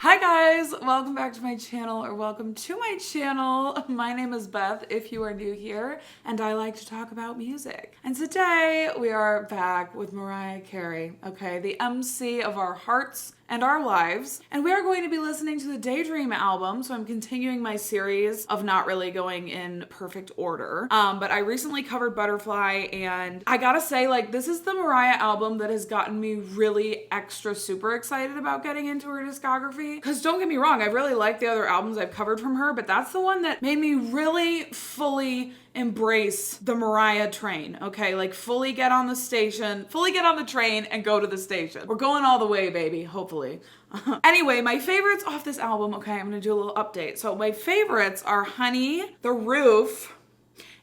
Hi guys, welcome back to my channel, or welcome to my channel. My name is Beth if you are new here, and I like to talk about music. And today we are back with Mariah Carey, okay, the MC of our hearts and our lives. And we are going to be listening to the Daydream album, so I'm continuing my series of not really going in perfect order. But I recently covered Butterfly, and I gotta say, like, this is the Mariah album that has gotten me really extra super excited about getting into her discography. Because don't get me wrong, I really like the other albums I've covered from her, but that's the one that made me really fully embrace the Mariah train, okay? Like fully get on the station, fully get on the train and go to the station. We're going all the way, baby, hopefully. Anyway, my favorites off this album, okay, I'm gonna do a little update. So my favorites are Honey, The Roof,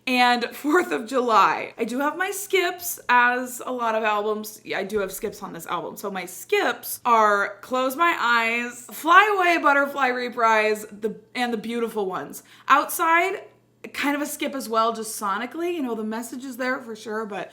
and 4th of July. I do have my skips, as a lot of albums. Yeah, I do have skips on this album. So my skips are Close My Eyes, Fly Away, Butterfly Reprise, and the Beautiful Ones. Outside, kind of a skip as well, just sonically. You know, the message is there for sure, but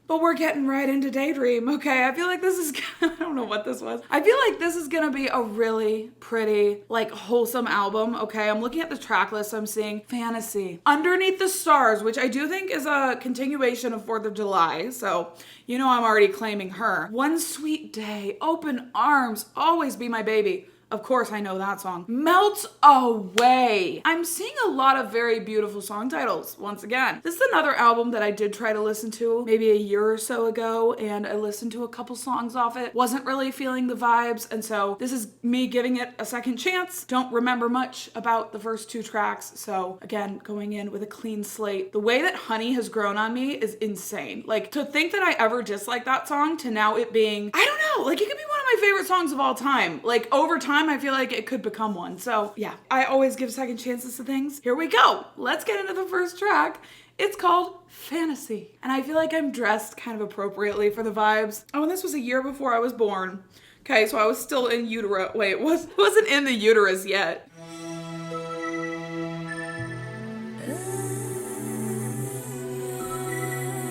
we're getting right into Daydream, okay? I feel like this is, I don't know what this was. I feel like this is gonna be a really pretty, like, wholesome album, okay? I'm looking at the track list, so I'm seeing Fantasy, Underneath the Stars, which I do think is a continuation of 4th of July, so you know I'm already claiming her. One Sweet Day, Open Arms, Always Be My Baby. Of course, I know that song. Melt Away. I'm seeing a lot of very beautiful song titles once again. This is another album that I did try to listen to maybe a year or so ago, and I listened to a couple songs off it. Wasn't really feeling the vibes, and so this is me giving it a second chance. Don't remember much about the first two tracks, so again, going in with a clean slate. The way that Honey has grown on me is insane. Like, to think that I ever disliked that song to now it being, I don't know, like it could be one of my favorite songs of all time. Like, over time, I feel like it could become one. So yeah, I always give second chances to things. Here we go. Let's get into the first track. It's called Fantasy. And I feel like I'm dressed kind of appropriately for the vibes. Oh, and this was a year before I was born. Okay, so I was still in utero. Wait, it wasn't in the uterus yet.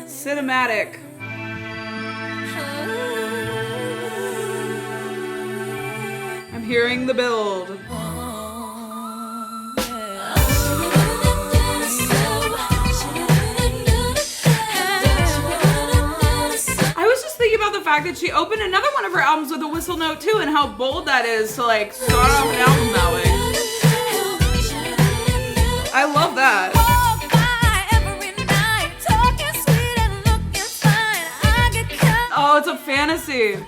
Cinematic. Hearing the build. I was just thinking about the fact that she opened another one of her albums with a whistle note too, and how bold that is to like start off an album that way. I love that. Oh, it's a fantasy.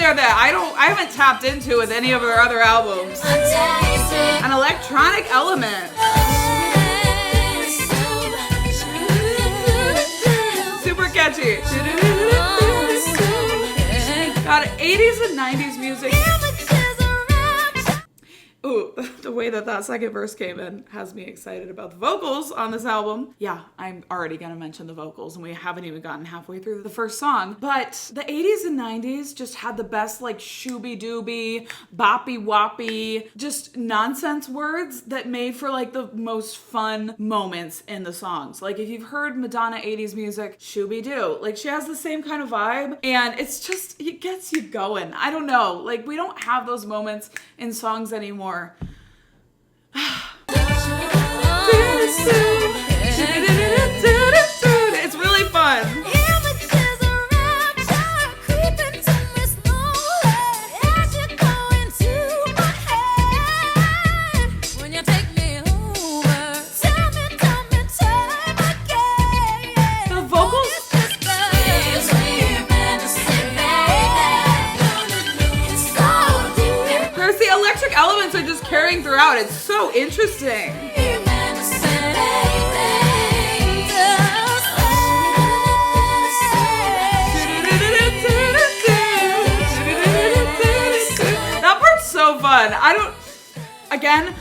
That I haven't tapped into with any of her other albums. An electronic element. Super catchy. Got 80s and 90s music. Ooh, the way that second verse came in has me excited about the vocals on this album. Yeah, I'm already gonna mention the vocals, and we haven't even gotten halfway through the first song. But the 80s and 90s just had the best, like, shooby-dooby, boppy-woppy, just nonsense words that made for, like, the most fun moments in the songs. Like, if you've heard Madonna 80s music, shooby-doo. Like, she has the same kind of vibe, and it's just, it gets you going. I don't know. Like, we don't have those moments in songs anymore. It's really fun. The vocals. There's the electric elements are just carrying throughout. It's so interesting. That part's so fun. Again,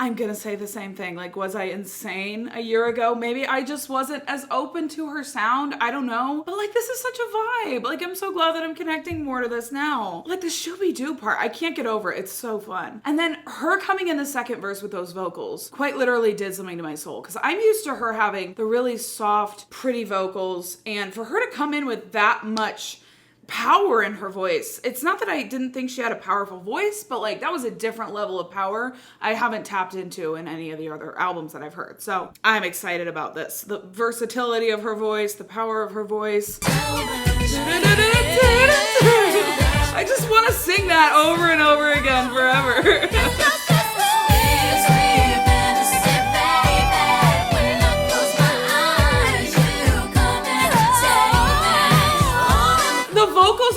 I'm gonna say the same thing. Like, was I insane a year ago? Maybe I just wasn't as open to her sound. I don't know. But like, this is such a vibe. Like, I'm so glad that I'm connecting more to this now. Like, the Shooby-Doo part, I can't get over it. It's so fun. And then her coming in the second verse with those vocals quite literally did something to my soul. Because I'm used to her having the really soft, pretty vocals. And for her to come in with that much power in her voice. It's not that I didn't think she had a powerful voice, but like that was a different level of power I haven't tapped into in any of the other albums that I've heard. So I'm excited about this. The versatility of her voice, the power of her voice. I just want to sing that over and over again forever.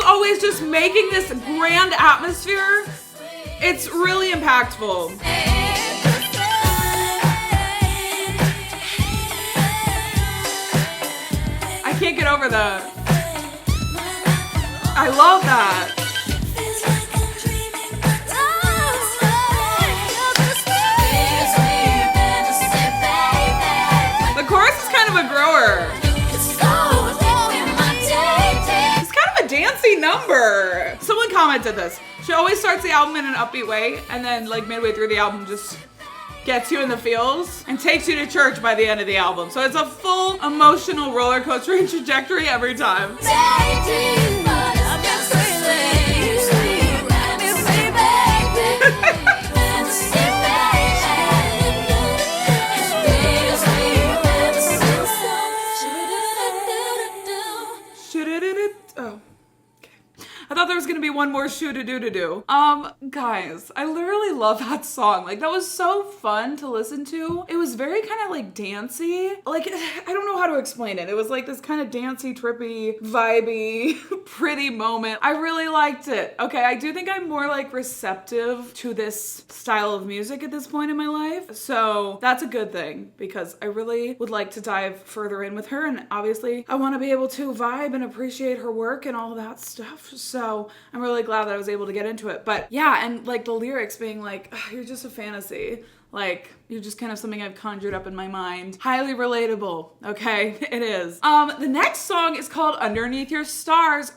Always just making this grand atmosphere. It's really impactful. I can't get over that. I love that. The chorus is kind of a grower. Dancey number. Someone commented this. She always starts the album in an upbeat way, and then like midway through the album just gets you in the feels and takes you to church by the end of the album. So it's a full emotional roller coaster and trajectory every time. I thought there was gonna be one more shoo-do-do-do-do. Guys, I literally love that song. Like, that was so fun to listen to. It was very kind of like dancey. Like, I don't know how to explain it. It was like this kind of dancey, trippy, vibey, pretty moment. I really liked it. Okay, I do think I'm more like receptive to this style of music at this point in my life. So that's a good thing because I really would like to dive further in with her. And obviously I want to be able to vibe and appreciate her work and all that stuff. So I'm really glad that I was able to get into it. But yeah, and like the lyrics being like, you're just a fantasy. Like, you're just kind of something I've conjured up in my mind. Highly relatable, okay? It is. The next song is called Underneath the Stars.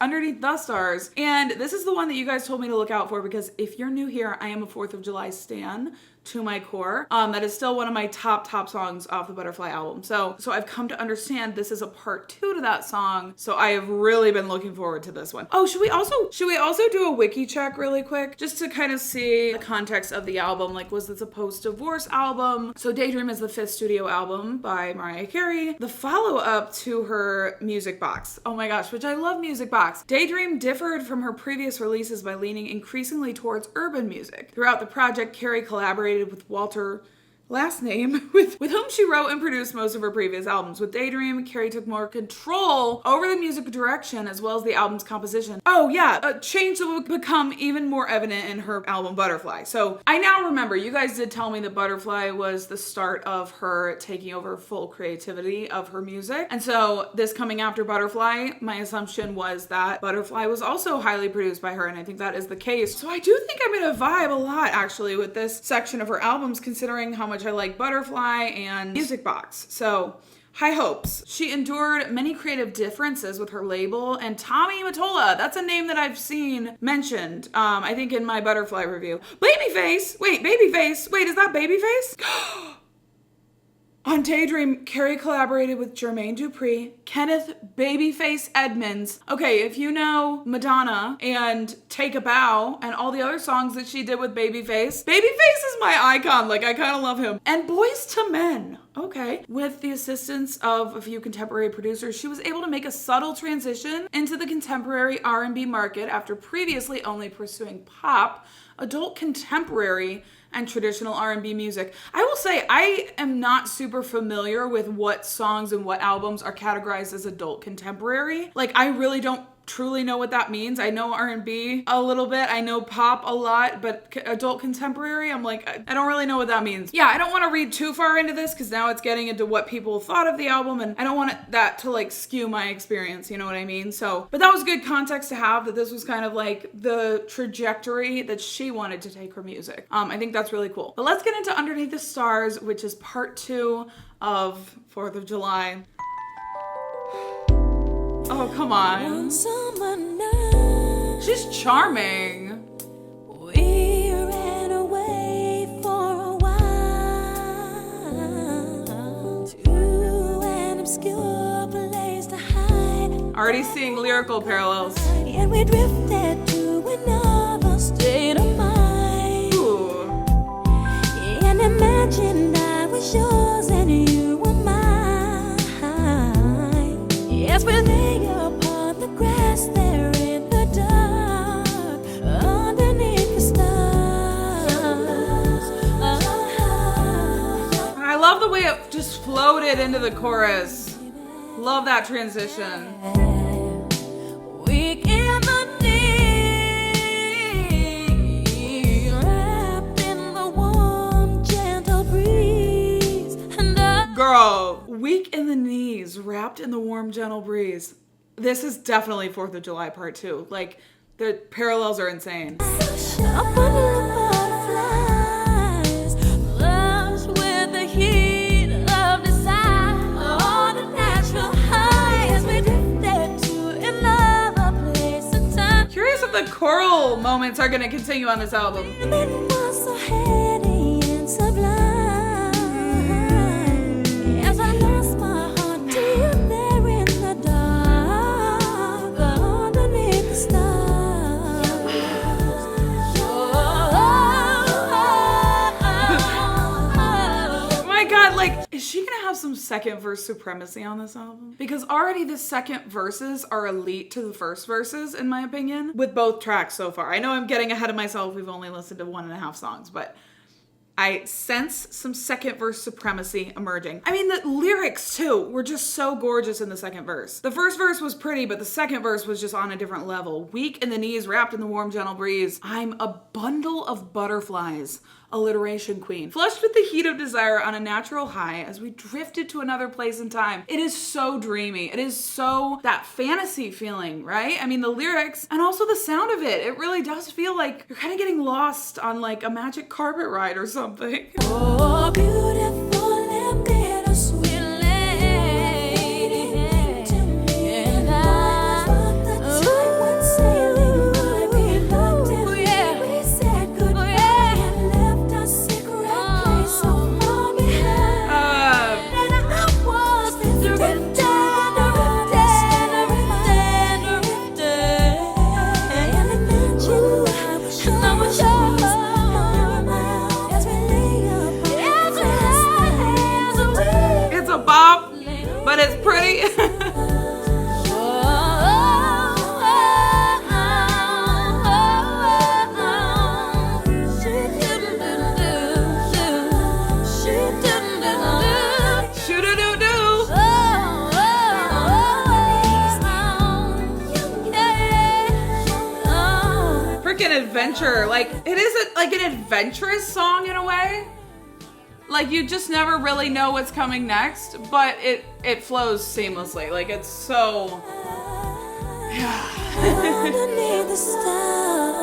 And this is the one that you guys told me to look out for because if you're new here, I am a 4th of July stan to my core. That is still one of my top songs off the Butterfly album. So I've come to understand this is a part 2 to that song. So I have really been looking forward to this one. Oh, should we also do a wiki check really quick? Just to kind of see the context of the album. Like, was this a post-divorce album? So Daydream is the 5th studio album by Mariah Carey. The follow-up to her Music Box. Oh my gosh, which I love Music Box. Daydream differed from her previous releases by leaning increasingly towards urban music. Throughout the project, Carey collaborated with Walter, last name, with whom she wrote and produced most of her previous albums. With Daydream, Carey took more control over the music direction as well as the album's composition. Oh yeah, a change that would become even more evident in her album Butterfly. So I now remember, you guys did tell me that Butterfly was the start of her taking over full creativity of her music. And so this coming after Butterfly, my assumption was that Butterfly was also highly produced by her, and I think that is the case. So I do think I'm gonna vibe a lot actually with this section of her albums, considering how much I like Butterfly and Music Box. So high hopes. She endured many creative differences with her label and Tommy Mottola. That's a name that I've seen mentioned, I think in my Butterfly review. Babyface! Wait, is that Babyface? On Daydream, Carey collaborated with Jermaine Dupri, Kenneth Babyface Edmonds. Okay, if you know Madonna and Take a Bow and all the other songs that she did with Babyface is my icon. Like, I kind of love him. And Boys to Men. Okay. With the assistance of a few contemporary producers, she was able to make a subtle transition into the contemporary R&B market after previously only pursuing pop, adult contemporary, and traditional R&B music. I will say I am not super familiar with what songs and what albums are categorized as adult contemporary. Like, I really don't truly know what that means. I know R&B a little bit. I know pop a lot, but adult contemporary, I'm like, I don't really know what that means. Yeah, I don't want to read too far into this because now it's getting into what people thought of the album, and I don't want that to like skew my experience, you know what I mean? So, but that was good context to have, that this was kind of like the trajectory that she wanted to take her music. I think that's really cool. But let's get into Underneath the Stars, which is part 2 of 4th of July. Oh, come on. She's charming. We ran away for a while to an obscure place to hide. Already seeing lyrical parallels. And we drifted to another state of mind. Ooh. And imagined I was yours and you were mine. Yes, we lay upon the grass there in the dark, underneath the stars. I love the way it just floated into the chorus. Love that transition. Weak in the knee, wrapped in the warm, gentle breeze. And Girl, weak in the knees, wrapped in the warm, gentle breeze. This is definitely 4th of July part 2. Like, the parallels are insane. up under the butterflies, flush with the heat of desire, on a natural high as we drifted to another place and time. Curious if the choral moments are going to continue on this album. And it was so heady and sublime. As I lost my heart to you there in the dark, underneath the stars. My God, like, is she gonna have some second verse supremacy on this album? Because already the second verses are elite to the first verses, in my opinion, with both tracks so far. I know I'm getting ahead of myself. We've only listened to 1.5 songs, but I sense some second verse supremacy emerging. I mean, the lyrics too were just so gorgeous in the second verse. The first verse was pretty, but the second verse was just on a different level. Weak in the knees, wrapped in the warm, gentle breeze. I'm a bundle of butterflies. Alliteration queen. Flushed with the heat of desire on a natural high as we drifted to another place in time. It is so dreamy. It is so that fantasy feeling, right? I mean, the lyrics and also the sound of it. It really does feel like you're kind of getting lost on like a magic carpet ride or something. Oh, beautiful and bittersweet lady, and I the time went sailing by. We looked and we said goodbye and left our secret place so far behind. And I was drifting, and imagine I was yours. It's a bop, but it's pretty. Shoo-doo-doo-doo. Freaking adventure. Like, it is like an adventurous song in a way. Like, you just never really know what's coming next, but it flows seamlessly. Like, it's so... Underneath the stars,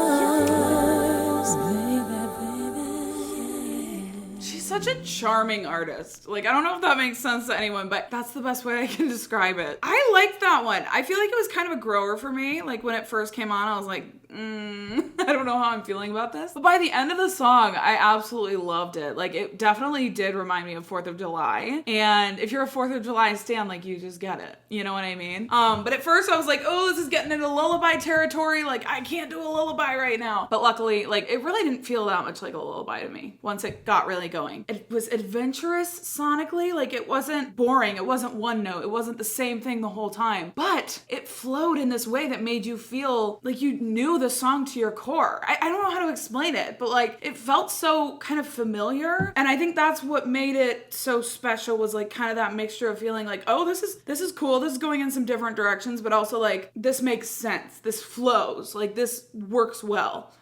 baby. She's such a charming artist. Like, I don't know if that makes sense to anyone, but that's the best way I can describe it. I liked that one. I feel like it was kind of a grower for me. Like, when it first came on, I was like, I don't know how I'm feeling about this. But by the end of the song, I absolutely loved it. Like, it definitely did remind me of 4th of July. And if you're a 4th of July stan, like, you just get it. You know what I mean? But at first I was like, oh, this is getting into lullaby territory. Like, I can't do a lullaby right now. But luckily, like, it really didn't feel that much like a lullaby to me once it got really going. It was adventurous sonically. Like, it wasn't boring. It wasn't one note. It wasn't the same thing the whole time. But it flowed in this way that made you feel like you knew the song to your core. I don't know how to explain it, but like it felt so kind of familiar. And I think that's what made it so special, was like kind of that mixture of feeling like, oh, this is cool. This is going in some different directions, but also like this makes sense. This flows. Like this works well.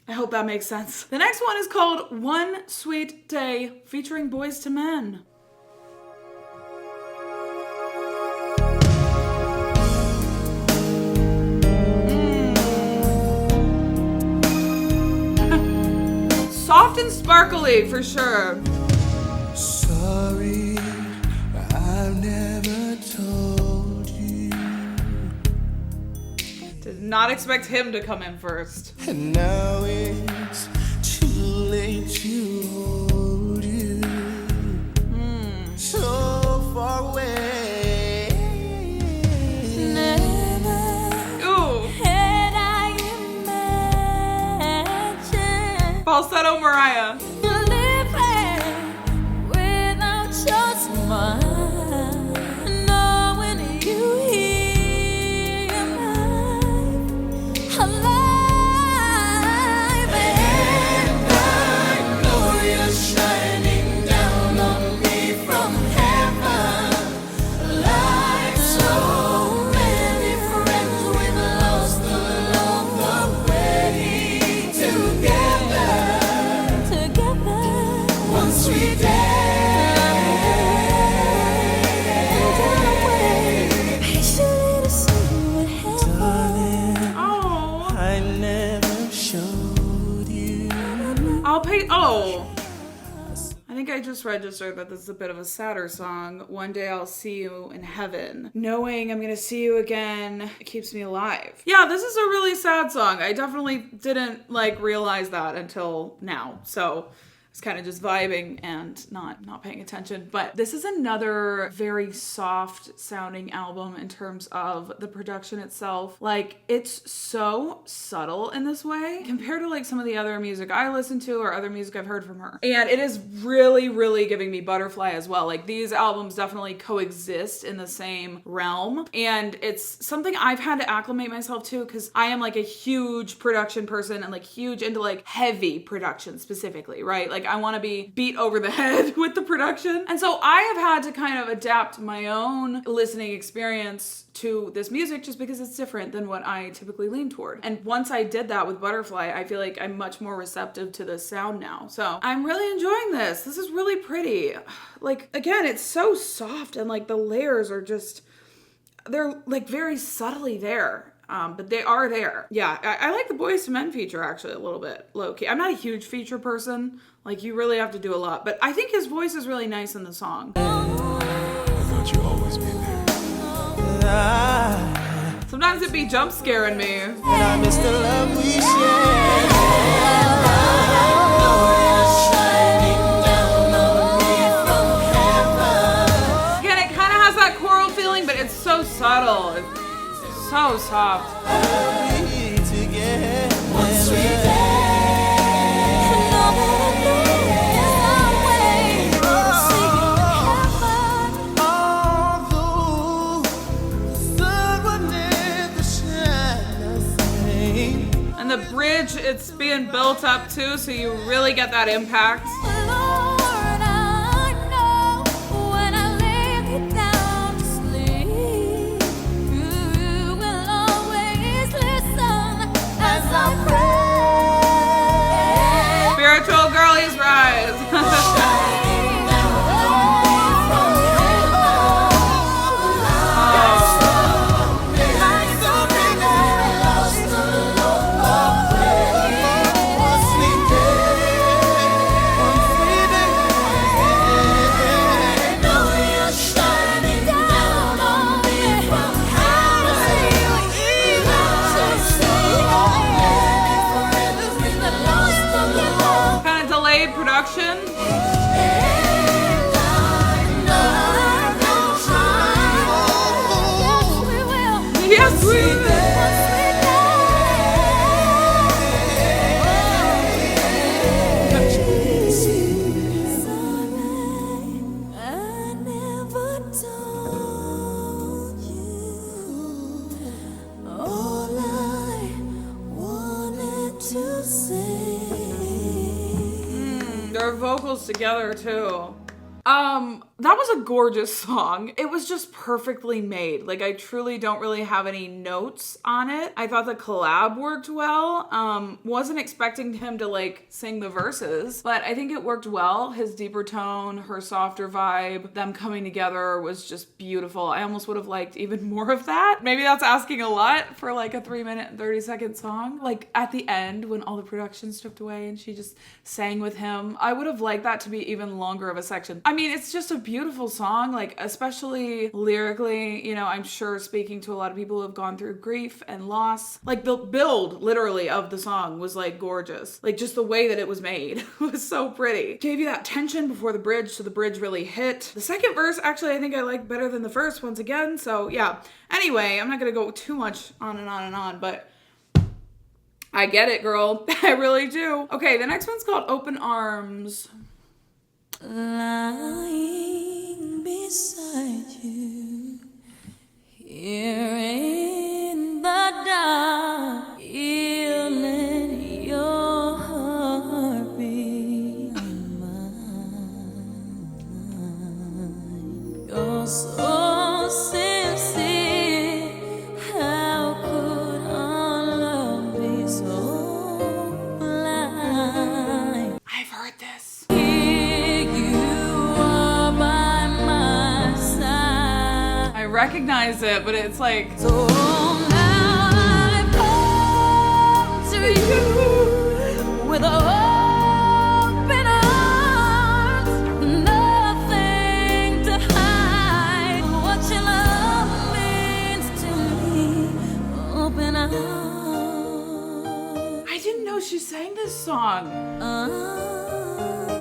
I hope that makes sense. The next one is called One Sweet Day, featuring Boyz II Men. Soft and sparkly for sure. Sorry, I've never told you. Did not expect him to come in first. And now it's too late to hold you. So far away. Ooh. Had I imagined Falsetto Mariah. living without your smile, knowing you here alive, and I know you're shining down on me from heaven, like so many friends we've lost along the way. Together, one sweet day. Patiently to see what happens. Oh. I never showed you. I'll pay. Oh. I think I just registered that this is a bit of a sadder song. One day I'll see you in heaven. Knowing I'm gonna see you again, it keeps me alive. Yeah, this is a really sad song. I definitely didn't like realize that until now. So it's kind of just vibing and not paying attention. But this is another very soft sounding album in terms of the production itself. Like, it's so subtle in this way compared to like some of the other music I listen to or other music I've heard from her. And it is really, really giving me Butterfly as well. Like, these albums definitely coexist in the same realm. And it's something I've had to acclimate myself to, because I am like a huge production person and like huge into like heavy production specifically, right? Like, I want to be beat over the head with the production. And so I have had to kind of adapt my own listening experience to this music just because it's different than what I typically lean toward. And once I did that with Butterfly, I feel like I'm much more receptive to the sound now. So I'm really enjoying this. This is really pretty. Like, again, it's so soft and like the layers are just, they're like very subtly there. But they are there. Yeah, I like the Boyz II Men feature actually a little bit low-key. I'm not a huge feature person. Like, you really have to do a lot. But I think his voice is really nice in the song. I thought you'd always be there. Sometimes it'd be jump scaring me. And I miss the love we shared. Again, it kind of has that choral feeling, but it's so subtle. It's so soft. And the bridge, it's being built up too, so you really get that impact. Spiritual girlies rise. Production. Yes, we will. their vocals together too. That was a gorgeous song. It was just perfectly made. Like, I truly don't really have any notes on it. I thought the collab worked well. Wasn't expecting him to like sing the verses, but I think it worked well. His deeper tone, her softer vibe, them coming together was just beautiful. I almost would have liked even more of that. Maybe that's asking a lot for like a 3-minute and 30-second song. Like at the end when all the production stripped away and she just sang with him, I would have liked that to be even longer of a section. I mean, it's just a beautiful song, like especially lyrically, you know, I'm sure speaking to a lot of people who have gone through grief and loss. Like the build literally of the song was like gorgeous. Like just the way that it was made was so pretty. Gave you that tension before the bridge, so the bridge really hit. The second verse, actually, I think I like better than the first once again. So yeah. Anyway, I'm not gonna go too much on and on and on, but I get it, girl. I really do. Okay, the next one's called Open Arms. Lying beside you, here in the dark, feeling your heartbeat on mine. You're so sincere. How could our love be so blind? I've heard this. I recognize it, but it's like So now I've come to you with open arms, nothing to hide. What your love means to me, open arms. I didn't know she sang this song.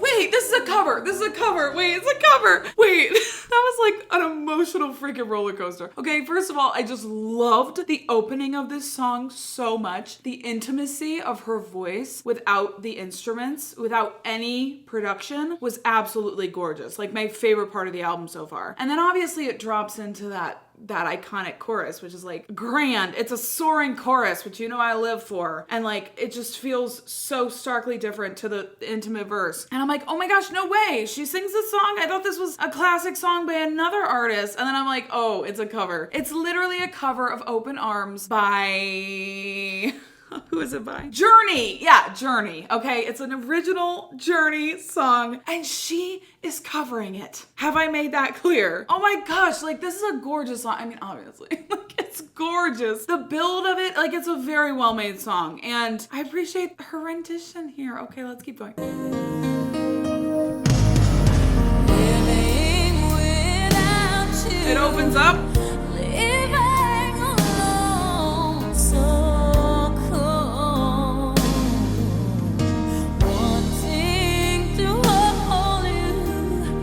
Wait, this is a cover. This is a cover. Wait, it's a cover. Wait, that was like an emotional freaking roller coaster. Okay, first of all, I just loved the opening of this song so much. The intimacy of her voice without the instruments, without any production, was absolutely gorgeous. Like my favorite part of the album so far. And then obviously it drops into that iconic chorus, which is like grand. It's a soaring chorus, which you know I live for. And like, it just feels so starkly different to the intimate verse. And I'm like, oh my gosh, no way. She sings this song. I thought this was a classic song by another artist. And then I'm like, oh, it's a cover. It's literally a cover of Open Arms by... Who is it by? Journey. Yeah, Journey. Okay, it's an original Journey song and she is covering it. Have I made that clear? Oh my gosh, like this is a gorgeous song. I mean, obviously, like it's gorgeous. The build of it, like it's a very well made song and I appreciate her rendition here. Okay, let's keep going. It opens up.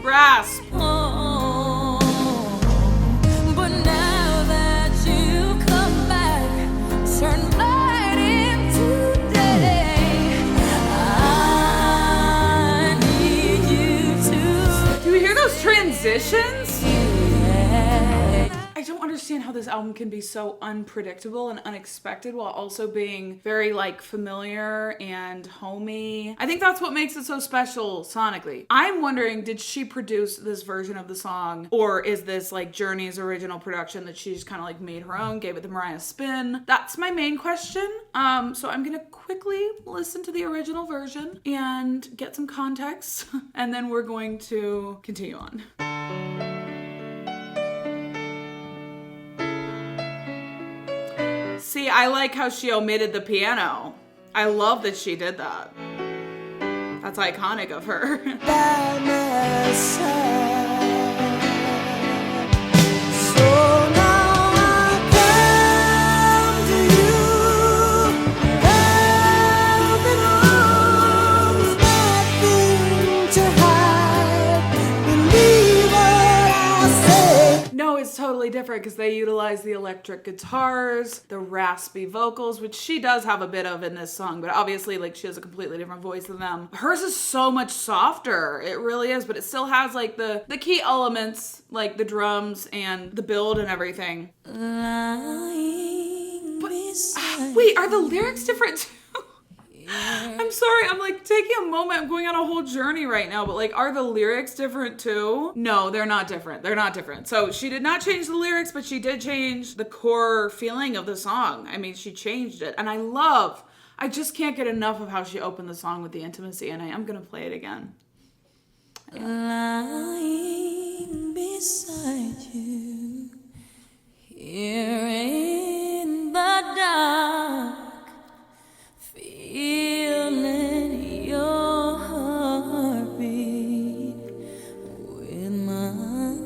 Grasp. But now that you come back, turn light into day. I need you to. Do you hear those transitions? I don't understand how this album can be so unpredictable and unexpected while also being very like familiar and homey. I think that's what makes it so special sonically. I'm wondering, did she produce this version of the song or is this like Journey's original production that she just kind of like made her own, gave it the Mariah spin? That's my main question. So I'm gonna quickly listen to the original version and get some context and then we're going to continue on. See, I like how she omitted the piano. I love that she did that. That's iconic of her. By my side. So now I come to you, open arms, nothing to hide. Believe what I say. No, it's totally different because they utilize the electric guitars, the raspy vocals, which she does have a bit of in this song, but obviously like she has a completely different voice than them. Hers is so much softer. It really is, but it still has like the key elements, like the drums and the build and everything. Lying beside Wait, are the lyrics different too? I'm I'm sorry. I'm like taking a moment. I'm going on a whole journey right now. But like, are the lyrics different too? No, they're not different. They're not different. So she did not change the lyrics, but she did change the core feeling of the song. I mean, she changed it. And I just can't get enough of how she opened the song with the intimacy. And I am going to play it again. Lying beside you, here in the dark, feeling your heartbeat with mine.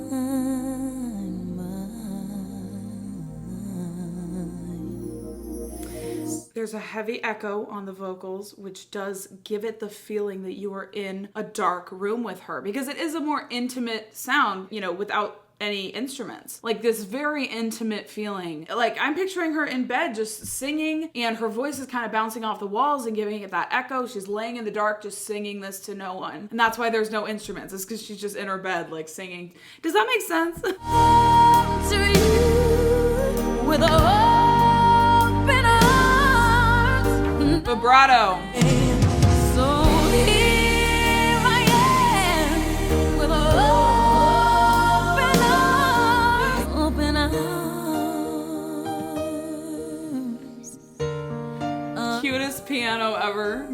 There's a heavy echo on the vocals, which does give it the feeling that you are in a dark room with her, because it is a more intimate sound, you know, without any instruments. Like this very intimate feeling. Like I'm picturing her in bed just singing, and her voice is kind of bouncing off the walls and giving it that echo. She's laying in the dark just singing this to no one. And that's why there's no instruments. It's because she's just in her bed like singing. Does that make sense? To you with open arms. Vibrato. So here I am with open arms. Cutest piano ever.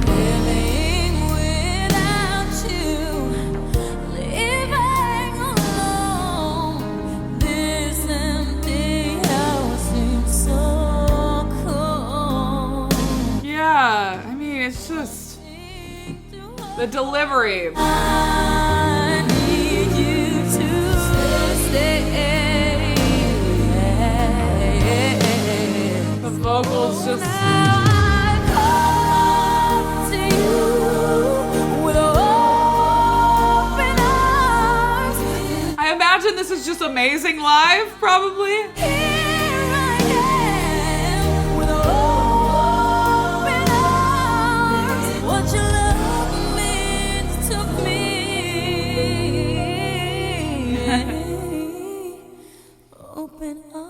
Living without you, living alone. This empty house seems so cold. Yeah, I mean, it's just the delivery. I need you to stay. The vocals just... Now I come to you with open arms. I imagine this is just amazing live, probably. Here I am with open arms. What your love means to me. Open arms.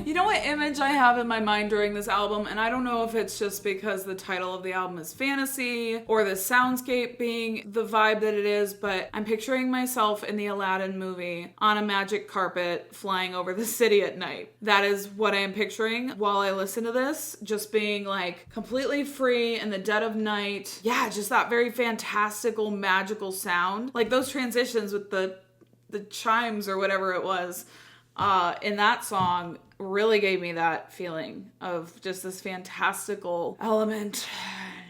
You know what image I have in my mind during this album, and I don't know if it's just because the title of the album is fantasy or the soundscape being the vibe that it is, but I'm picturing myself in the Aladdin movie on a magic carpet flying over the city at night. That is what I am picturing while I listen to this, just being like completely free in the dead of night. Yeah, just that very fantastical, magical sound. Like those transitions with the chimes or whatever it was in that song really gave me that feeling of just this fantastical element.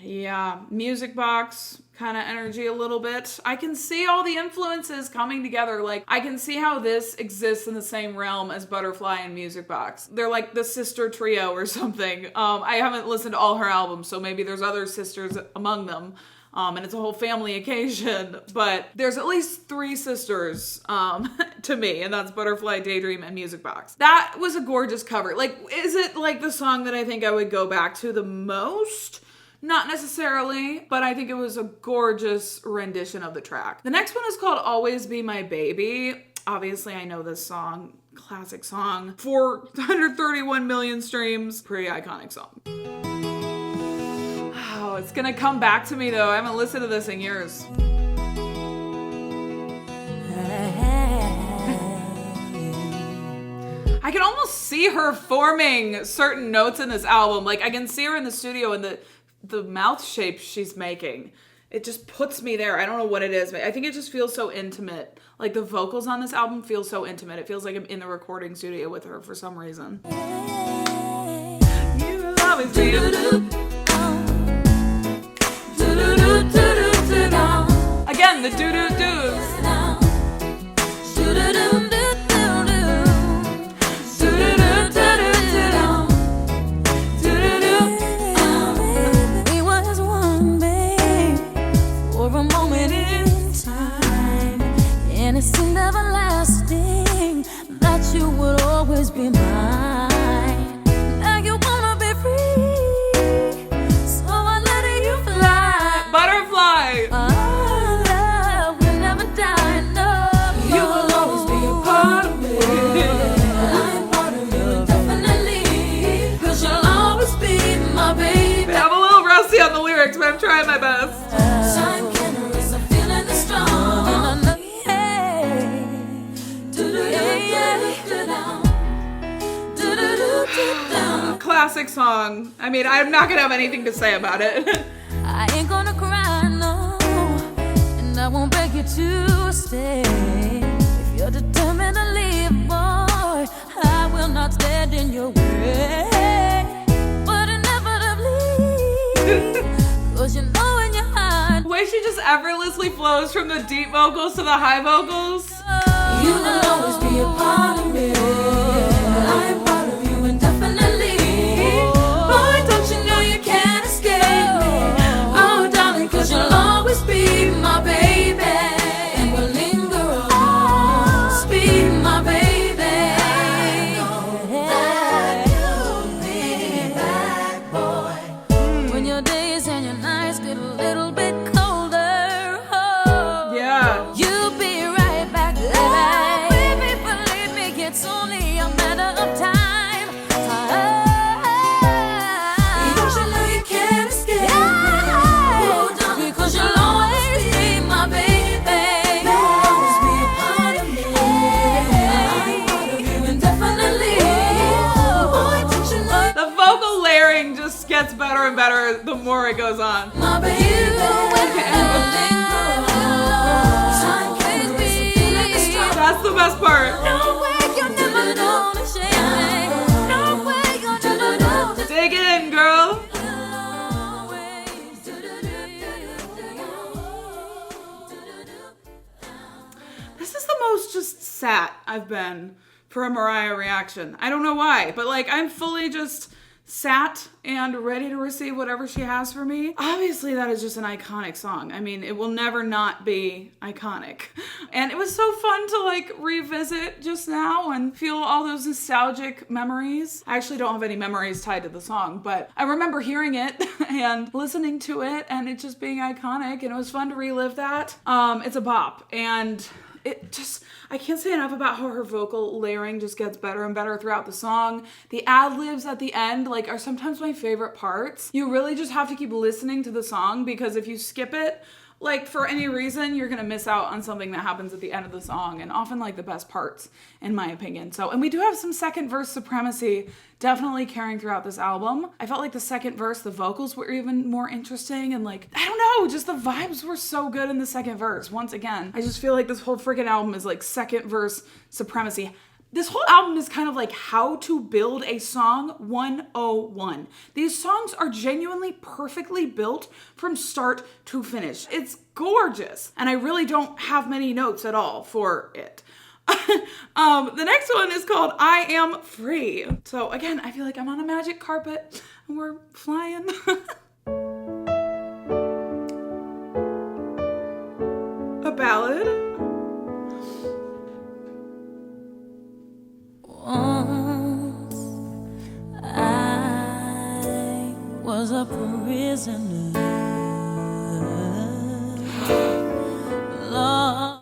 Yeah, music box kind of energy a little bit. I can see all the influences coming together. Like I can see how this exists in the same realm as Butterfly and Music Box. They're like the sister trio or something. I haven't listened to all her albums, so maybe there's other sisters among them. And it's a whole family occasion, but there's at least 3 sisters to me, and that's Butterfly, Daydream, and Music Box. That was a gorgeous cover. Like, is it like the song that I think I would go back to the most? Not necessarily, but I think it was a gorgeous rendition of the track. The next one is called Always Be My Baby. Obviously, I know this song. Classic song. 431 million streams. Pretty iconic song. Oh, it's gonna come back to me though. I haven't listened to this in years. I can almost see her forming certain notes in this album. Like I can see her in the studio and the mouth shape she's making. It just puts me there. I don't know what it is, but I think it just feels so intimate. Like the vocals on this album feel so intimate. It feels like I'm in the recording studio with her for some reason. You will always be again, the doo-doo-doos. We was one, babe, for a moment in time, and it seemed everlasting that you would always be mine. Now you wanna be free, so I let you fly. Butterfly. I try my best. Time can erase a feeling that's strong. Classic song. I mean, I'm not gonna have anything to say about it. I ain't gonna cry, no, and I won't beg you to stay. If you're determined to leave, boy, I will not stand in your way. But inevitably, 'cause you know in your heart, The way she just effortlessly flows from the deep vocals to the high vocals. you will always be a part of me. I am part of you indefinitely. Boy, don't you know you can't escape me? Oh, darling, 'cause you'll always be my baby. And we'll linger on. Be my baby. That you'll be back, boy. When your days and your nights get a little bit colder, oh, Yeah. you'll be right back, baby. Baby, believe me, it's only a matter of time. Because you know you can't escape me. Oh, darling, because you'll always be my baby. You'll always be a part of me. I'm part of you indefinitely. Boy, don't you know The vocal layering just gets better and better the more it goes on. my baby. And we'll linger on. Time can erase a feeling that's strong. That's the best part. No way you're never gonna shame me. No way you're never gonna Dig in, girl. This is the most just sat I've been for a Mariah reaction. I don't know why, but like I'm fully just sat and ready to receive whatever she has for me. Obviously, that is just an iconic song. I mean, it will never not be iconic. And it was so fun to like revisit just now and feel all those nostalgic memories. I actually don't have any memories tied to the song, but I remember hearing it and listening to it and it just being iconic, and it was fun to relive that. It's a bop, and it just, I can't say enough about how her vocal layering just gets better and better throughout the song. The ad-libs at the end, like, are sometimes my favorite parts. You really just have to keep listening to the song, because if you skip it, like, for any reason, you're gonna miss out on something that happens at the end of the song, and often, like, the best parts, in my opinion. So, and we do have some second verse supremacy definitely carrying throughout this album. I felt like the second verse, the vocals were even more interesting, and like, I don't know, just the vibes were so good in the second verse. Once again, I just feel like this whole freaking album is like second verse supremacy. This whole album is kind of like how to build a song 101. These songs are genuinely perfectly built from start to finish. It's gorgeous. And I really don't have many notes at all for it. The next one is called I Am Free. So again, I feel like I'm on a magic carpet and we're flying. A ballad. Once I was a prisoner.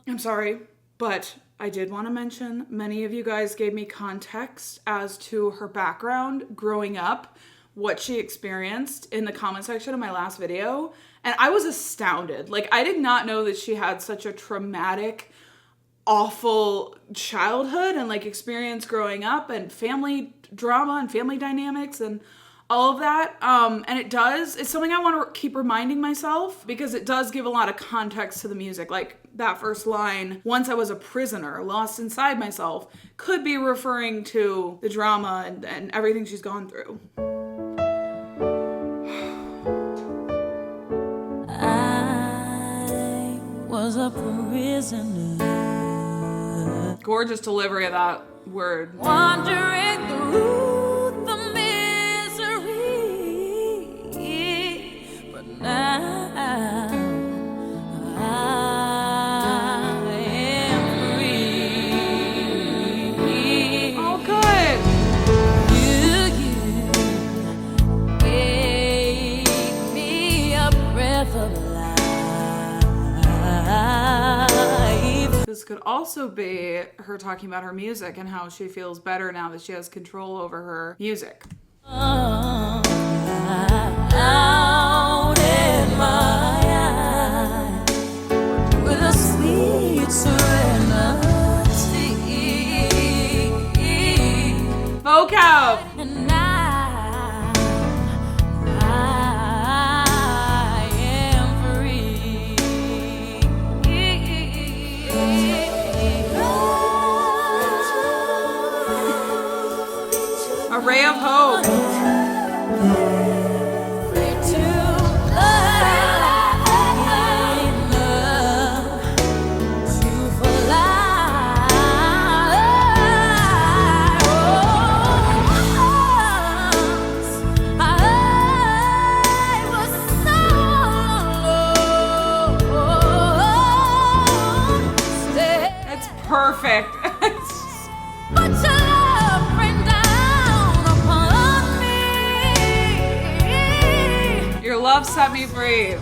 I'm sorry, but I did want to mention many of you guys gave me context as to her background growing up, what she experienced in the comment section of my last video, and I was astounded. Like, I did not know that she had such a traumatic, awful childhood and like experience growing up, and family drama and family dynamics and all of that. And it's something I want to keep reminding myself, because it does give a lot of context to the music. Like that first line, once I was a prisoner, lost inside myself, could be referring to the drama and everything she's gone through. I was a prisoner. Gorgeous delivery of that word. Wandering through the misery, but now I am free. Oh, good. You gave me a breath of life. This could also be her talking about her music and how she feels better now that she has control over her music. Out in my ray of hope. Free to love, to fly. I was so lost. It's perfect. But your love rained down upon me. Your love set me free.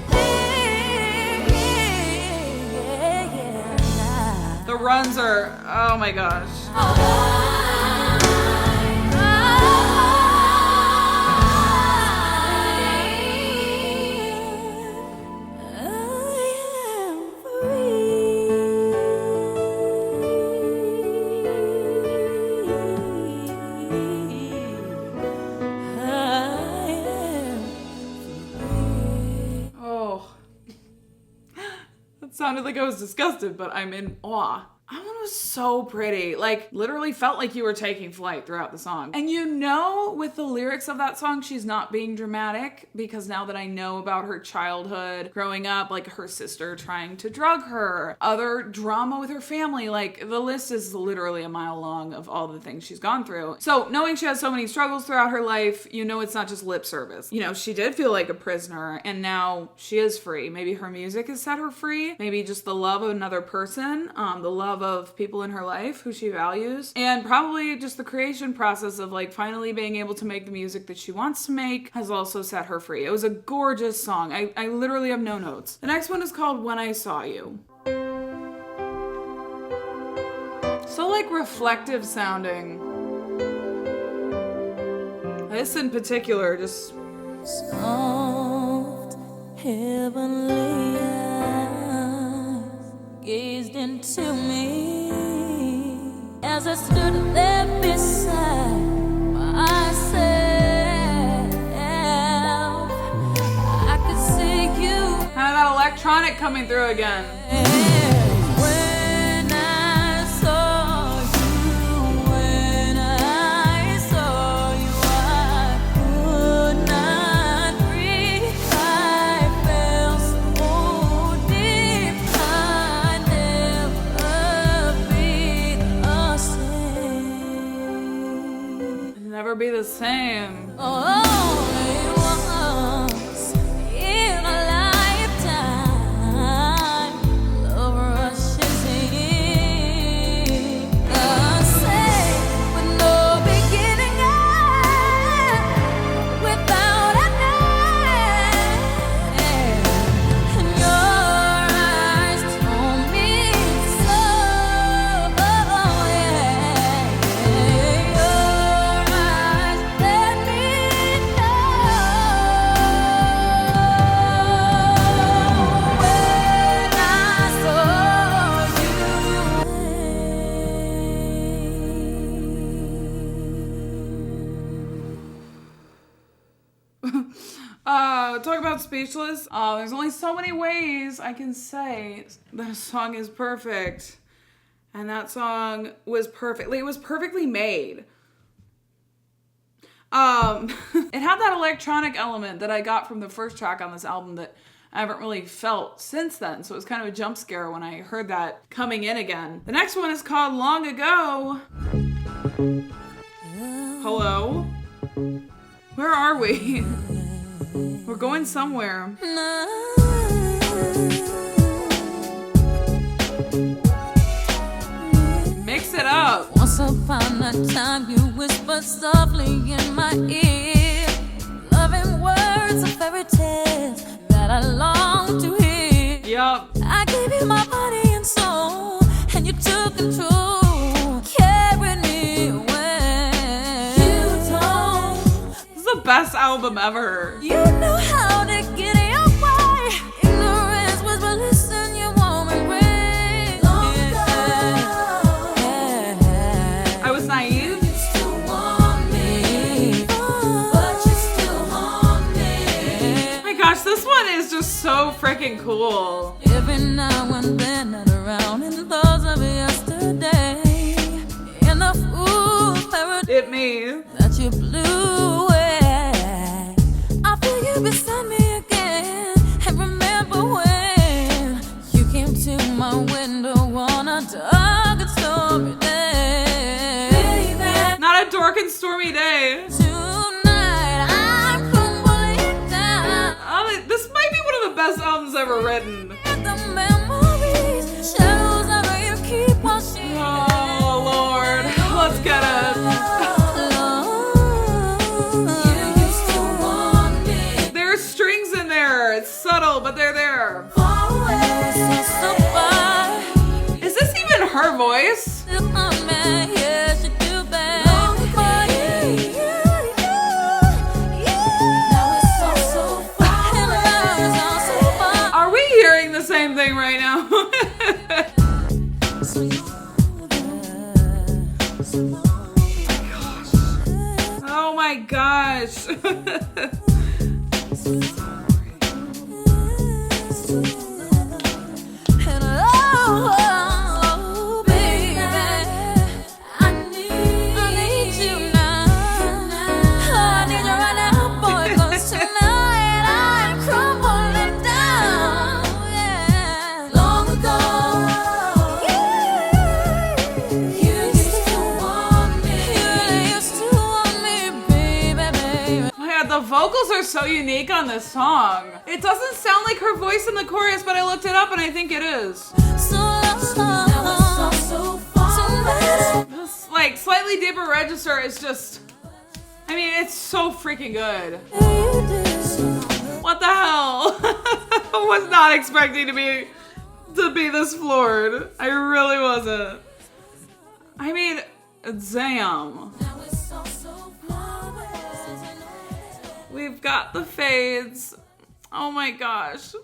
The runs are, oh my gosh. Oh, that sounded like I was disgusted, but I'm in awe. That one was so pretty. Like, literally felt like you were taking flight throughout the song. And you know, with the lyrics of that song, she's not being dramatic, because now that I know about her childhood, growing up, like her sister trying to drug her, other drama with her family, like the list is literally a mile long of all the things she's gone through. So knowing she has so many struggles throughout her life, you know it's not just lip service. You know, she did feel like a prisoner, and now she is free. Maybe her music has set her free. Maybe just the love of another person, the love of people in her life who she values, and probably just the creation process of like finally being able to make the music that she wants to make has also set her free. It was a gorgeous song. I literally have no notes. The next one is called When I Saw You. So like reflective sounding. This in particular just Soft, heavenly eyes gazed into me as I stood there beside myself. I could see you. kind of that electronic coming through again. When I saw you, I could not breathe. I felt so deep, I'd never be the same. Never be the same. Only once in a lifetime, love rushes in. The same with no beginning and without an end. And your eyes told me so. Yeah. Your eyes let me know when I Talk about speechless. There's only so many ways I can say that a song is perfect. And that song was perfect. It was perfectly made. It had that electronic element that I got from the first track on this album that I haven't really felt since then. So it was kind of a jump scare when I heard that coming in again. The next one is called Long Ago. Hello? Where are we? We're going somewhere. Mix it up. Once upon a time, you whispered softly in my ear, loving words of fairy tales that I long to hear. Yup. I gave you my body and soul, and you took control, carried me away. You told, This is the best album ever. you knew how to get your way. Ignorance was bliss in your warm embrace. Long ago, I was naive. you still want me, but you still haunt me. Oh my gosh, this one is just so freaking cool. Every now and then I'd around in the thoughts of yesterday, in the fool's paradise It me. that you blew stormy day. Baby, Not a dark and stormy day. tonight I'm crumbling down. This might be one of the best albums ever written. The memories, shadows of you keep washing. Oh, Lord. Let's get it. You used to want me There's strings in there. It's subtle, but they're there. far away, so far. Is this even her voice? Still a man, yes you do, babe. Long for you. Now it's all so far away. It's all so far. Are we hearing the same thing right now? Oh my gosh. And oh, baby, I need you now. I need you right now, boy, 'cause tonight I'm crumbling down. Yeah. Long ago, you used to want me. You used to want me, baby, baby. Oh my God, the vocals are so unique on this song. It doesn't sound like her voice in the chorus, but I looked it up and I think it is. So long, now it's all so far. This like slightly deeper register is just, I mean, it's so freaking good. What the hell? I was not expecting to be this floored. I really wasn't. I mean, damn. We've got the fades. Oh my gosh.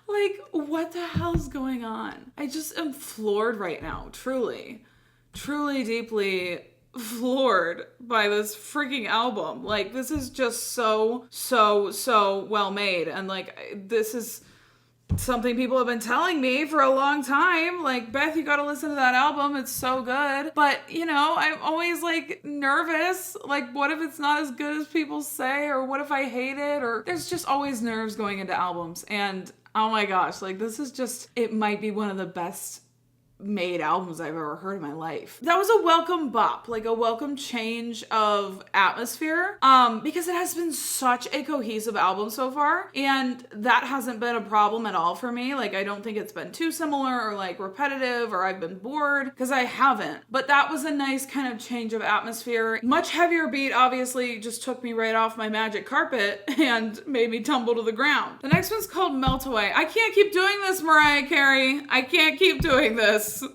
Like, what the hell's going on? I just am floored right now. Truly. Truly deeply floored by this freaking album. Like, this is just so well made. And like, this is something people have been telling me for a long time. Like, Beth, you gotta listen to that album. It's so good. But, you know, I'm always like nervous. Like, what if it's not as good as people say? Or what if I hate it? Or there's just always nerves going into albums. And oh my gosh, like this is just, it might be one of the best made albums I've ever heard in my life. That was a welcome bop, like a welcome change of atmosphere, because it has been such a cohesive album so far, and that hasn't been a problem at all for me. Like, I don't think it's been too similar or like repetitive or I've been bored, because I haven't. But that was a nice kind of change of atmosphere. Much heavier beat obviously just took me right off my magic carpet and made me tumble to the ground. The next one's called Melt Away. I can't keep doing this, Mariah Carey. I can't keep doing this. Okay.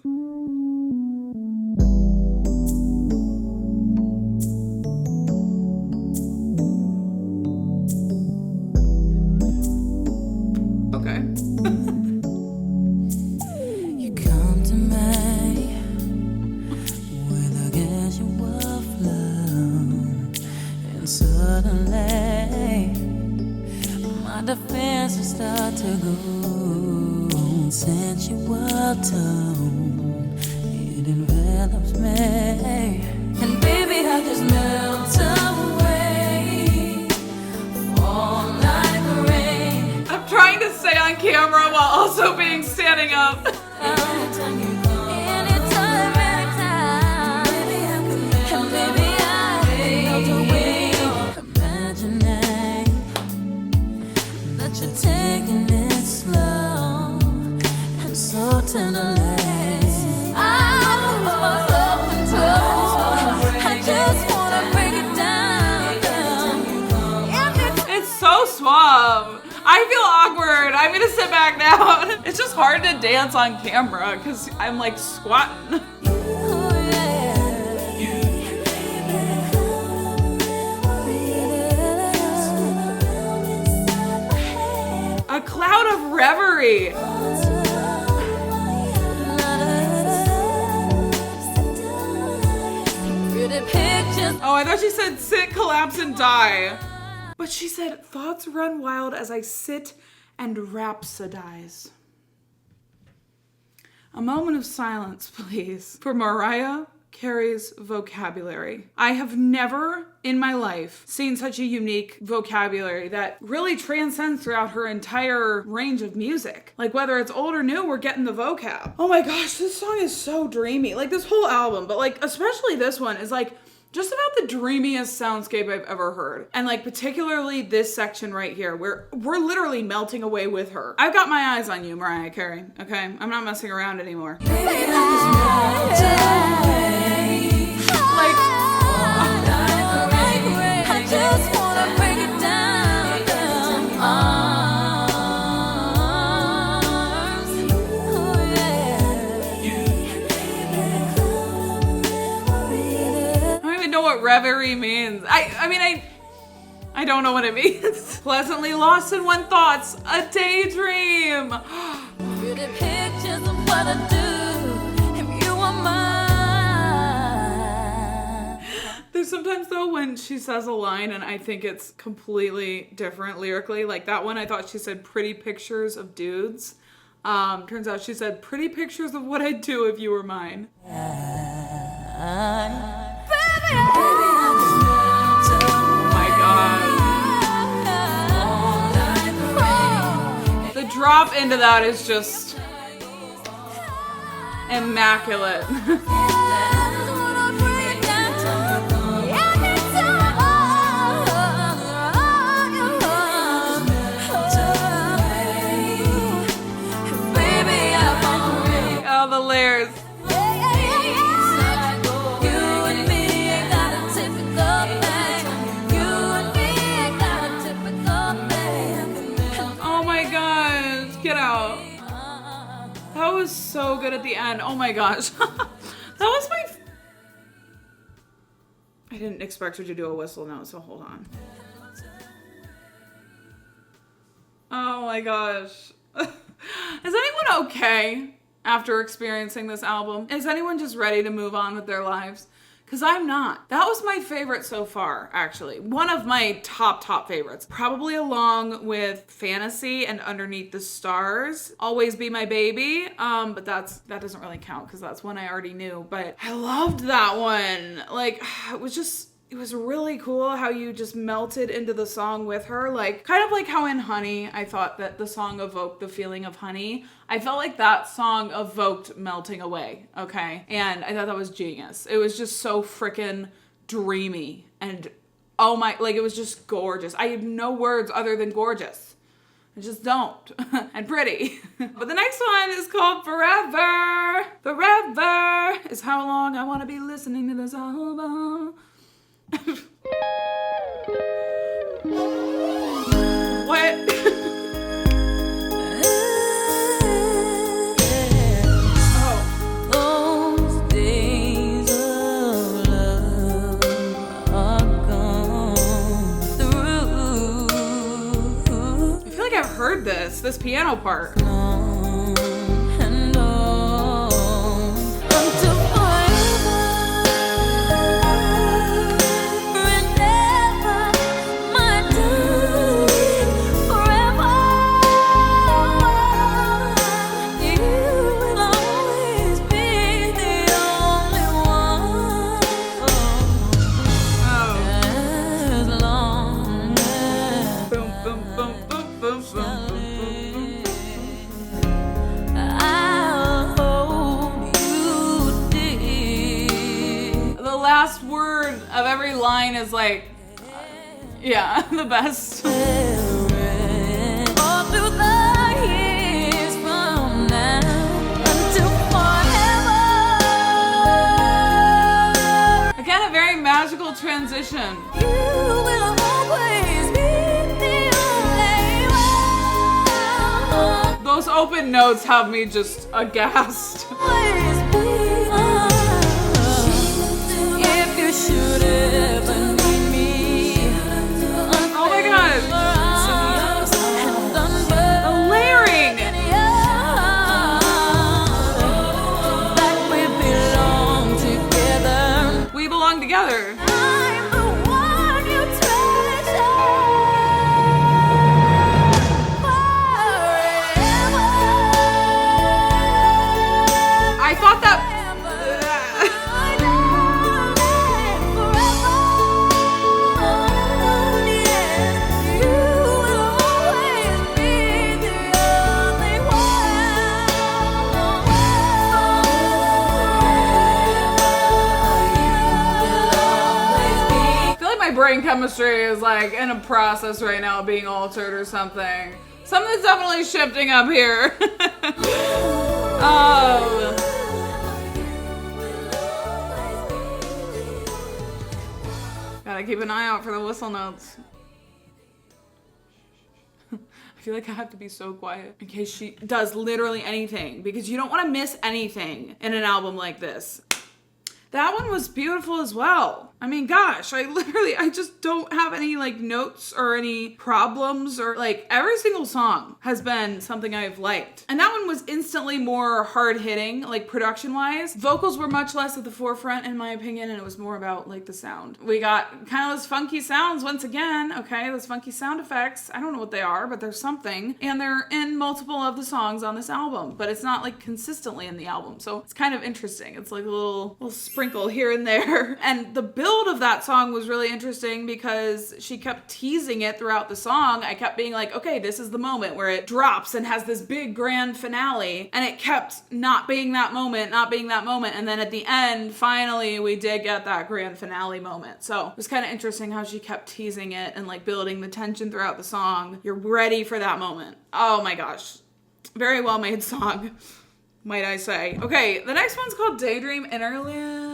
You come to me with a gushing of love, and suddenly my defenses start to go. Sensual tone, it envelops me, and baby I just melt away, fall like rain. I'm trying to stay on camera while also being standing up. Anytime you go, anytime, baby I can melt, and baby I melt away. Imagining that you're taking it slow, so tenderly. I just wanna break it down. It's so suave. I feel awkward. I'm gonna sit back down. It's just hard to dance on camera because I'm like squatting. A cloud of reverie. Oh, I thought she said sit, collapse, and die. But she said, thoughts run wild as I sit and rhapsodize. A moment of silence, please, for Mariah Carey's vocabulary. I have never in my life seen such a unique vocabulary that really transcends throughout her entire range of music. Like whether it's old or new, we're getting the vocab. Oh my gosh, this song is so dreamy. Like this whole album, but like especially this one is like just about the dreamiest soundscape I've ever heard. And like particularly this section right here where we're literally melting away with her. I've got my eyes on you, Mariah Carey, okay? I'm not messing around anymore. I just wanna break it down in your arms. Oh yeah. I don't even know what reverie means. I don't know what it means. Pleasantly lost in one thoughts, a daydream. Pretty pictures of what I do if you were mine. There's sometimes though when she says a line and I think it's completely different lyrically. Like that one I thought she said pretty pictures of dudes. Turns out she said pretty pictures of what I'd do if you were mine. The drop into that is just immaculate. Oh, the layers. Oh my gosh, get out. That was so good at the end. Oh my gosh. That was my... I didn't expect her to do a whistle note, so hold on. Oh my gosh. Is anyone okay after experiencing this album? Is anyone just ready to move on with their lives? Because I'm not. That was my favorite so far, actually. One of my top favorites. Probably along with Fantasy and Underneath the Stars. Always Be My Baby. But that doesn't really count because that's one I already knew. But I loved that one. Like, it was really cool how you just melted into the song with her. Like, kind of like how in Honey, I thought that the song evoked the feeling of honey. I felt like that song evoked melting away, okay? And I thought that was genius. It was just so freaking dreamy. And oh my, like it was just gorgeous. I have no words other than gorgeous. I just don't. And pretty. But the next one is called Forever. Forever is how long I want to be listening to this album. What? Those days of love are gone through. I feel like I've heard this piano part. On and on until forever and ever, my darling, forever. You will always be the only one. Oh. As long as Boom, boom, boom, boom, boom, boom, boom. I'll hold you dear. The last word of every line is like, yeah, the best. All through the years from now until forever. Again, a very magical transition. You will always be the only one. Those open notes have me just aghast. Always be if you should ever need me. Oh my god. The layering. That we belong together. We belong together. I'm the one you treasure forever. I thought that... I know brain chemistry is like in a process right now of being altered or something. Something's definitely shifting up here. Oh. Gotta keep an eye out for the whistle notes. I feel like I have to be so quiet in case she does literally anything, because you don't want to miss anything in an album like this. That one was beautiful as well. I mean, gosh, I just don't have any like notes or any problems, or like every single song has been something I've liked. And that one was instantly more hard hitting, like production wise. Vocals were much less at the forefront in my opinion, and it was more about like the sound. We got kind of those funky sounds once again, okay? Those funky sound effects. I don't know what they are, but there's something. And they're in multiple of the songs on this album, but it's not like consistently in the album. So it's kind of interesting. It's like a little sprinkle here and there. And the build of that song was really interesting because she kept teasing it throughout the song. I kept being like, okay, this is the moment where it drops and has this big grand finale, and it kept not being that moment, and then at the end, finally, we did get that grand finale moment. So it was kind of interesting how she kept teasing it and like building the tension throughout the song. You're ready for that moment. Oh my gosh. Very well made song, might I say. Okay, the next one's called Daydream Interlude.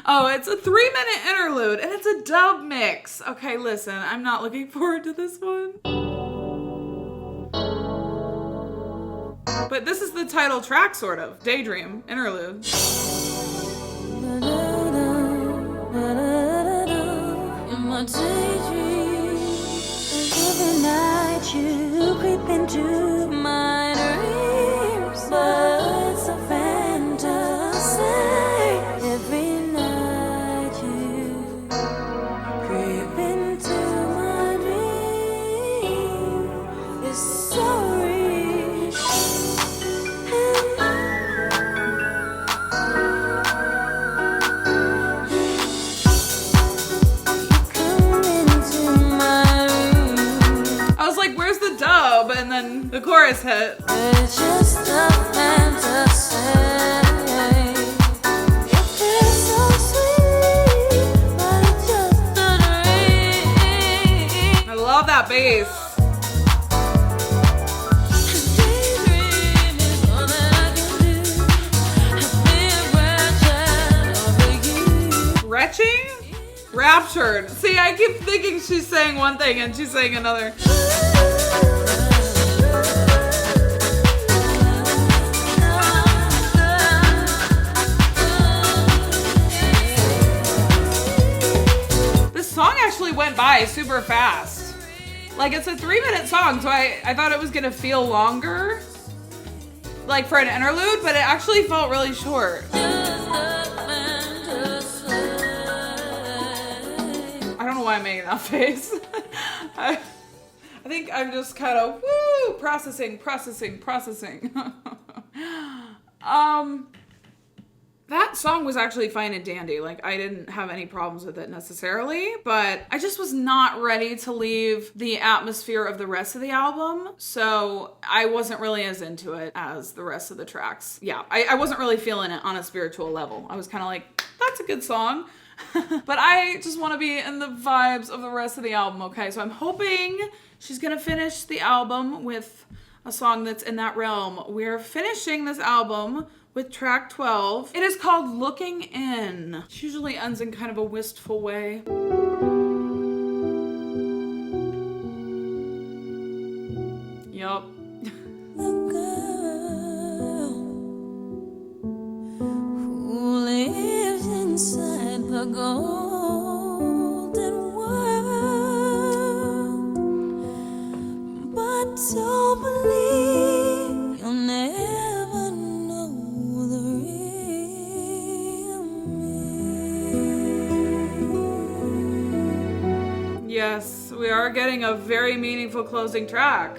Oh, it's a 3-minute interlude, and it's a dub mix. Okay, listen, I'm not looking forward to this one. But this is the title track, sort of. Daydream Interlude. In my daydream, every night you creep into my dreams, but it's a fantasy. Every night you creep into my dream. It's so real. I was like, where's the dub? And then the chorus hit. It's just a fantasy. It feels so sweet, but it's just a dream. I love that bass. Daydream is all that I can do. I've been wretched over you. Retching? Raptured. See, I keep thinking she's saying one thing and she's saying another. This song actually went by super fast. Like, it's a 3-minute song, so I thought it was gonna feel longer, like for an interlude, but it actually felt really short. I don't know why I'm making that face. I think I'm just kind of processing. That song was actually fine and dandy. Like, I didn't have any problems with it necessarily, but I just was not ready to leave the atmosphere of the rest of the album. So I wasn't really as into it as the rest of the tracks. Yeah, I wasn't really feeling it on a spiritual level. I was kind of like, that's a good song. But I just want to be in the vibes of the rest of the album, okay? So I'm hoping she's gonna finish the album with a song that's in that realm. We're finishing this album with track 12. It is called Looking In. It usually ends in kind of a wistful way. Yup. The girl who lives inside the golden world, but don't believe you'll never know the real me. Yes, we are getting a very meaningful closing track.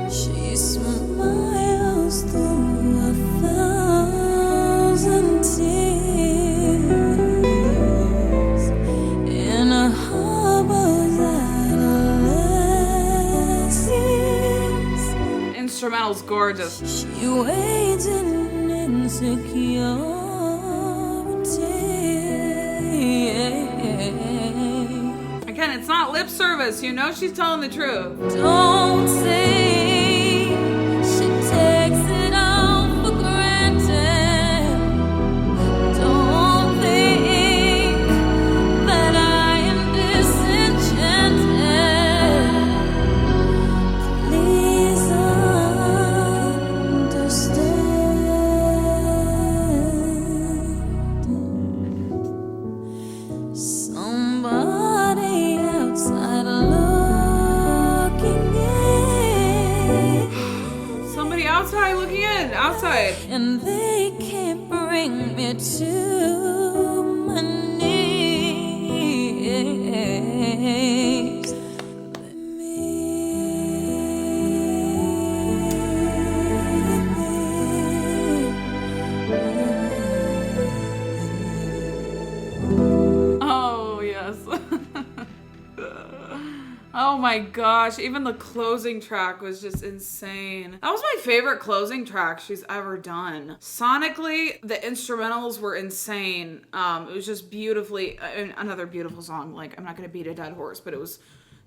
She smiles through 1,000 tears in a harbor's adolescence. Instrumental's gorgeous. She waits in insecurity. Again, it's not lip service. You know she's telling the truth. Don't say she takes it all for granted. Don't think that I am disenchanted. Please understand. Somebody outside looking in. Somebody outside looking in. Outside. And they can't bring me to my knees. Let Oh, yes. Oh my gosh, even the closing track was just insane. That was my favorite closing track she's ever done. Sonically, the instrumentals were insane. It was just beautifully, another beautiful song. Like, I'm not gonna beat a dead horse, but it was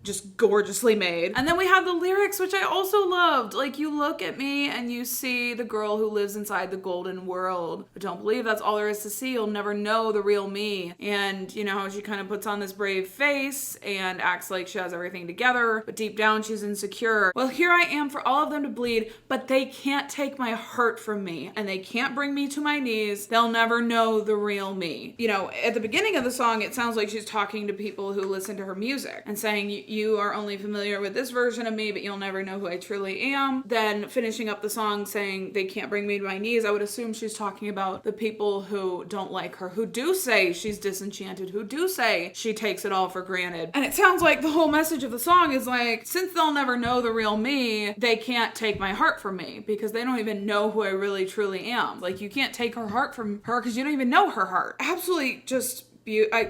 just gorgeously made. And then we have the lyrics, which I also loved. Like, you look at me and you see the girl who lives inside the golden world. But don't believe that's all there is to see. You'll never know the real me. And you know how she kind of puts on this brave face and acts like she has everything together, but deep down she's insecure. Well, here I am for all of them to bleed, but they can't take my heart from me and they can't bring me to my knees. They'll never know the real me. You know, at the beginning of the song, it sounds like she's talking to people who listen to her music and saying, you are only familiar with this version of me, but you'll never know who I truly am. Then finishing up the song saying they can't bring me to my knees, I would assume she's talking about the people who don't like her, who do say she's disenchanted, who do say she takes it all for granted. And it sounds like the whole message of the song is like, since they'll never know the real me, they can't take my heart from me because they don't even know who I really truly am. Like, you can't take her heart from her because you don't even know her heart. Absolutely just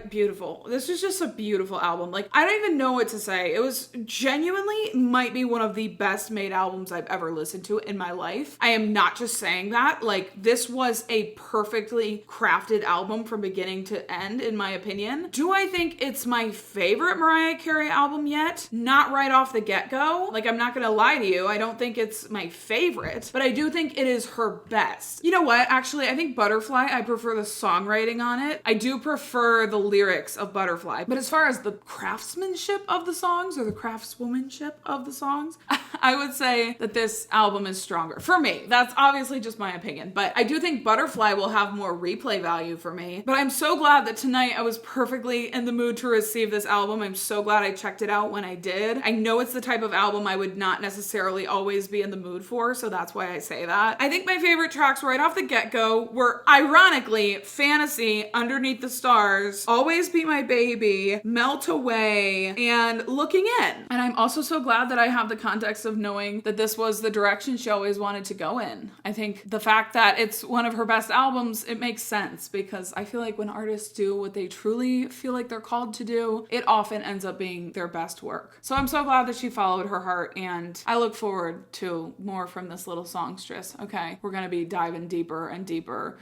beautiful. This was just a beautiful album. Like, I don't even know what to say. It was genuinely might be one of the best made albums I've ever listened to in my life. I am not just saying that. Like, this was a perfectly crafted album from beginning to end, in my opinion. Do I think it's my favorite Mariah Carey album yet? Not right off the get-go. Like, I'm not gonna lie to you. I don't think it's my favorite, but I do think it is her best. You know what? Actually, I think Butterfly, I prefer the songwriting on it. I do prefer the lyrics of Butterfly. But as far as the craftsmanship of the songs or the craftswomanship of the songs, I would say that this album is stronger. For me, that's obviously just my opinion, but I do think Butterfly will have more replay value for me. But I'm so glad that tonight I was perfectly in the mood to receive this album. I'm so glad I checked it out when I did. I know it's the type of album I would not necessarily always be in the mood for, so that's why I say that. I think my favorite tracks right off the get-go were, ironically, Fantasy, Underneath the Stars, Always Be My Baby, Melt Away, and Looking In. And I'm also so glad that I have the context of knowing that this was the direction she always wanted to go in. I think the fact that it's one of her best albums, it makes sense because I feel like when artists do what they truly feel like they're called to do, it often ends up being their best work. So I'm so glad that she followed her heart, and I look forward to more from this little songstress. Okay, we're gonna be diving deeper and deeper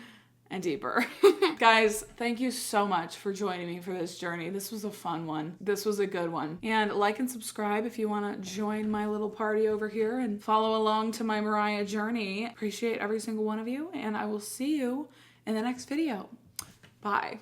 and deeper. Guys, thank you so much for joining me for this journey. This was a fun one. This was a good one. And like and subscribe if you want to join my little party over here and follow along to my Mariah journey. Appreciate every single one of you, and I will see you in the next video. Bye.